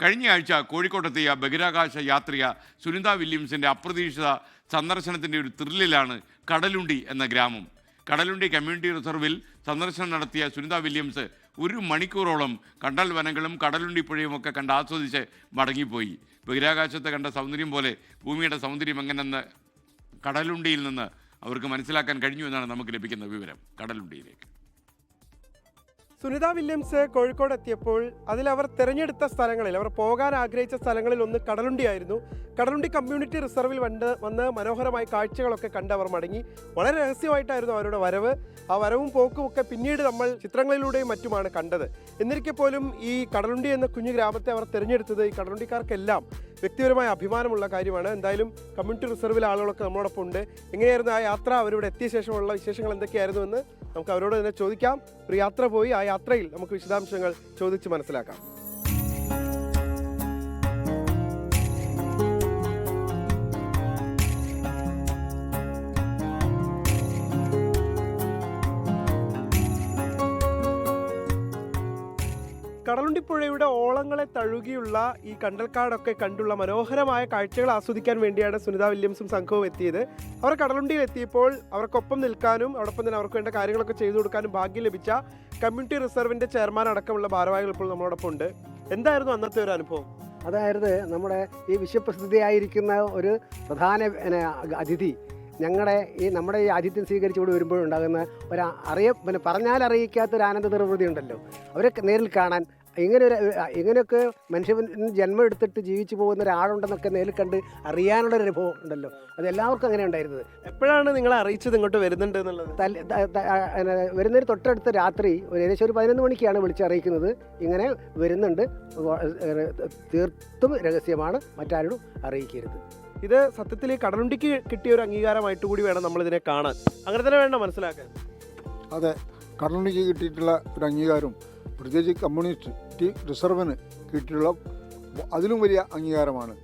കഴിഞ്ഞയാഴ്ച കോഴിക്കോട്ടെത്തിയ ബഹിരാകാശ യാത്രിക സുനിത വില്യംസിൻ്റെ അപ്രതീക്ഷിത സന്ദർശനത്തിൻ്റെ ഒരു ത്രില്ലിലാണ് കടലുണ്ടി എന്ന ഗ്രാമം. കടലുണ്ടി കമ്മ്യൂണിറ്റി റിസർവിൽ സന്ദർശനം നടത്തിയ സുനിത വില്യംസ് 1 മണിക്കൂറോളം കണ്ടൽ വനങ്ങളും കടലുണ്ടി പുഴയും ഒക്കെ കണ്ട് ആസ്വദിച്ച് മടങ്ങിപ്പോയി. ബഹിരാകാശത്തെ കണ്ട സൗന്ദര്യം പോലെ ഭൂമിയുടെ സൗന്ദര്യം എങ്ങനെയെന്ന് കടലുണ്ടിയിൽ നിന്ന് അവർക്ക് മനസ്സിലാക്കാൻ കഴിഞ്ഞു എന്നാണ് നമുക്ക് ലഭിക്കുന്ന വിവരം. കടലുണ്ടിയിലേക്ക് സുനിത വില്യംസ് കോഴിക്കോട് എത്തിയപ്പോൾ അതിലവർ തിരഞ്ഞെടുത്ത സ്ഥലങ്ങളിൽ, അവർ പോകാൻ ആഗ്രഹിച്ച സ്ഥലങ്ങളിൽ ഒന്ന് കടലുണ്ടിയായിരുന്നു. കടലുണ്ടി കമ്മ്യൂണിറ്റി റിസർവിൽ വന്ന് മനോഹരമായ കാഴ്ചകളൊക്കെ കണ്ട് അവർ മടങ്ങി. വളരെ രഹസ്യമായിട്ടായിരുന്നു അവരുടെ വരവ്. ആ വരവും പോക്കും ഒക്കെ പിന്നീട് നമ്മൾ ചിത്രങ്ങളിലൂടെയും മറ്റുമാണ് കണ്ടത്. എന്നിരിക്കെ പോലും ഈ കടലുണ്ടി എന്ന കുഞ്ഞു ഗ്രാമത്തെ അവർ തിരഞ്ഞെടുത്തത് ഈ കടലുണ്ടിക്കാർക്കെല്ലാം വ്യക്തിപരമായ അഭിമാനമുള്ള കാര്യമാണ്. എന്തായാലും കമ്മ്യൂണിറ്റി റിസർവിലെ ആളുകളൊക്കെ നമ്മളോടൊപ്പം ഉണ്ട്. എങ്ങനെയായിരുന്നു ആ യാത്ര? അവരിവിടെ എത്തിയ ശേഷമുള്ള വിശേഷങ്ങൾ എന്തൊക്കെയായിരുന്നു എന്ന് നമുക്ക് അവരോട് തന്നെ ചോദിക്കാം. ഒരു യാത്ര പോയി ആ യാത്രയിൽ നമുക്ക് വിശദാംശങ്ങൾ ചോദിച്ച് മനസ്സിലാക്കാം. കടലുണ്ടിപ്പുഴയുടെ ഓളങ്ങളെ തഴുകിയുള്ള ഈ കണ്ടൽക്കാടൊക്കെ കണ്ടുള്ള മനോഹരമായ കാഴ്ചകൾ ആസ്വദിക്കാൻ വേണ്ടിയാണ് സുനിത വില്യംസും സംഘവും എത്തിയത്. അവർ കടലുണ്ടിയിൽ എത്തിയപ്പോൾ അവർക്കൊപ്പം നിൽക്കാനും അതോടൊപ്പം തന്നെ അവർക്ക് വേണ്ട കാര്യങ്ങളൊക്കെ ചെയ്തു കൊടുക്കാനും ഭാഗ്യം ലഭിച്ച കമ്മ്യൂണിറ്റി റിസർവിൻ്റെ ചെയർമാൻ അടക്കമുള്ള ഭാരവാഹികൾ ഇപ്പോൾ നമ്മളോടൊപ്പം ഉണ്ട്. എന്തായിരുന്നു അന്നത്തെ ഒരു അനുഭവം? അതായത് നമ്മുടെ ഈ വിശ്വപ്രസിദ്ധിയായിരിക്കുന്ന ഒരു പ്രധാന അതിഥി നമ്മുടെ ഈ ആതിഥ്യം സ്വീകരിച്ചുകൊണ്ട് വരുമ്പോഴുണ്ടാകുന്ന പറഞ്ഞാൽ അറിയിക്കാത്തൊരു ആനന്ദ നിർവൃതി ഉണ്ടല്ലോ. അവരെ നേരിൽ കാണാൻ ഇങ്ങനെയൊക്കെ മനുഷ്യൻ ജന്മം എടുത്തിട്ട് ജീവിച്ചു പോകുന്ന ഒരാളുണ്ടെന്നൊക്കെ നേരിൽ കണ്ട് അറിയാനുള്ളൊരു അനുഭവം ഉണ്ടല്ലോ. അത് എല്ലാവർക്കും അങ്ങനെ ഉണ്ടായിരുന്നത്. എപ്പോഴാണ് നിങ്ങളെ അറിയിച്ചത് ഇങ്ങോട്ട് വരുന്നുണ്ട് എന്നുള്ളത്? വരുന്നൊരു തൊട്ടടുത്ത രാത്രി ഏകദേശം ഒരു 11 മണിക്കാണ് വിളിച്ചറിയിക്കുന്നത്. ഇങ്ങനെ വരുന്നുണ്ട്, തീർത്തും രഹസ്യമാണ്, മറ്റാരോടും അറിയിക്കരുത്. ഇത് സത്യത്തിൽ കടലുണ്ടിക്ക് കിട്ടിയ ഒരു അംഗീകാരമായിട്ട് കൂടി വേണം നമ്മളിതിനെ കാണാൻ. അങ്ങനെ തന്നെ വേണം മനസ്സിലാക്കാൻ. അതെ, കടലുണ്ടിക്ക് കിട്ടിയിട്ടുള്ള ഒരു അംഗീകാരം, പ്രത്യേകിച്ച് കമ്മ്യൂണിറ്റി റിസർവിന് കിട്ടിയിട്ടുള്ള അതിലും വലിയ അംഗീകാരമാണ്.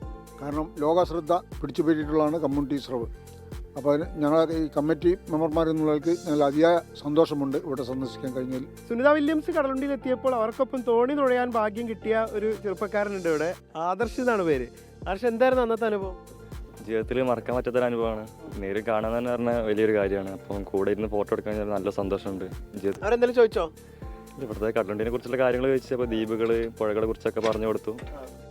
കാരണം ലോക ശ്രദ്ധ പിടിച്ചു പറ്റിയിട്ടുള്ളതാണ് കമ്മ്യൂണിറ്റി റിസർവ്. അപ്പോൾ ഞങ്ങൾ ഈ കമ്മിറ്റി മെമ്പർമാരെന്നുള്ളവർക്ക് ഞങ്ങൾ അതിയായ സന്തോഷമുണ്ട് ഇവിടെ സന്ദർശിക്കാൻ കഴിഞ്ഞതിൽ. സുനിത വില്യംസ് കടലുണ്ടിയിൽ എത്തിയപ്പോൾ അവർക്കൊപ്പം തോണി തുഴയാൻ ഭാഗ്യം കിട്ടിയ ഒരു ചെറുപ്പക്കാരനുണ്ട് ഇവിടെ. ആദർശ് എന്നാണ് പേര്. ആദർശ്, എന്തായിരുന്നു അന്നത്തെ അനുഭവം? ജീവിതത്തിൽ മറക്കാൻ പറ്റാത്തൊരു അനുഭവമാണ്. നേരിൽ കാണാൻ തന്നെ പറഞ്ഞാൽ വലിയൊരു കാര്യമാണ്. അപ്പം കൂടെ ഇരുന്ന് ഫോട്ടോ എടുക്കാൻ നല്ല സന്തോഷമുണ്ട്. അവരെന്തായാലും ചോദിച്ചോ? ഇവിടുത്തെ കടലുണ്ടിനെ കുറിച്ചുള്ള കാര്യങ്ങൾ ചോദിച്ചപ്പോൾ ദ്വീപുകൾ, പുഴകളെ കുറിച്ചൊക്കെ പറഞ്ഞു കൊടുത്തു.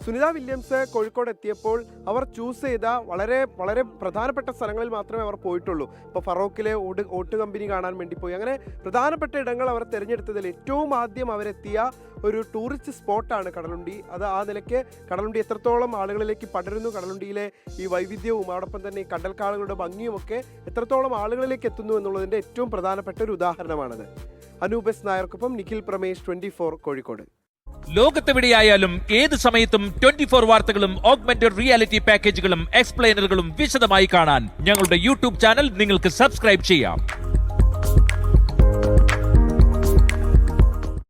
സുനിത വില്യംസ് കോഴിക്കോട് എത്തിയപ്പോൾ അവർ ചൂസ് ചെയ്ത വളരെ വളരെ പ്രധാനപ്പെട്ട സ്ഥലങ്ങളിൽ മാത്രമേ അവർ പോയിട്ടുള്ളൂ. ഇപ്പോൾ ഫറോക്കിലെ ഓട്ട് കമ്പനി കാണാൻ വേണ്ടി പോയി. അങ്ങനെ പ്രധാനപ്പെട്ട ഇടങ്ങൾ അവർ തിരഞ്ഞെടുത്തതിൽ ഏറ്റവും ആദ്യം അവരെത്തിയ ഒരു ടൂറിസ്റ്റ് സ്പോട്ടാണ് കടലുണ്ടി. അത് ആ നിലയ്ക്ക് കടലുണ്ടി എത്രത്തോളം ആളുകളിലേക്ക് പടരുന്നു, കടലുണ്ടിയിലെ ഈ വൈവിധ്യവും അതോടൊപ്പം തന്നെ ഈ കണ്ടൽക്കാടുകളുടെ ഭംഗിയും ഒക്കെ എത്രത്തോളം ആളുകളിലേക്ക് എത്തുന്നു എന്നുള്ളതിൻ്റെ ഏറ്റവും പ്രധാനപ്പെട്ട ഒരു ഉദാഹരണമാണത്. അനൂപ് എസ് നായർക്കൊപ്പം നിഖിൽ പ്രമേഷ്, 24 കോഴിക്കോട്. ലോകത്തെവിടെയായാലും ഏത് സമയത്തും 24 വാർത്തകളും ഓഗ്മെന്റഡ് റിയാലിറ്റി പാക്കേജുകളും എക്സ്പ്ലെയിനറുകളും വിശദമായി കാണാൻ ഞങ്ങളുടെ യൂട്യൂബ് ചാനൽ നിങ്ങൾക്ക് സബ്സ്ക്രൈബ് ചെയ്യാം.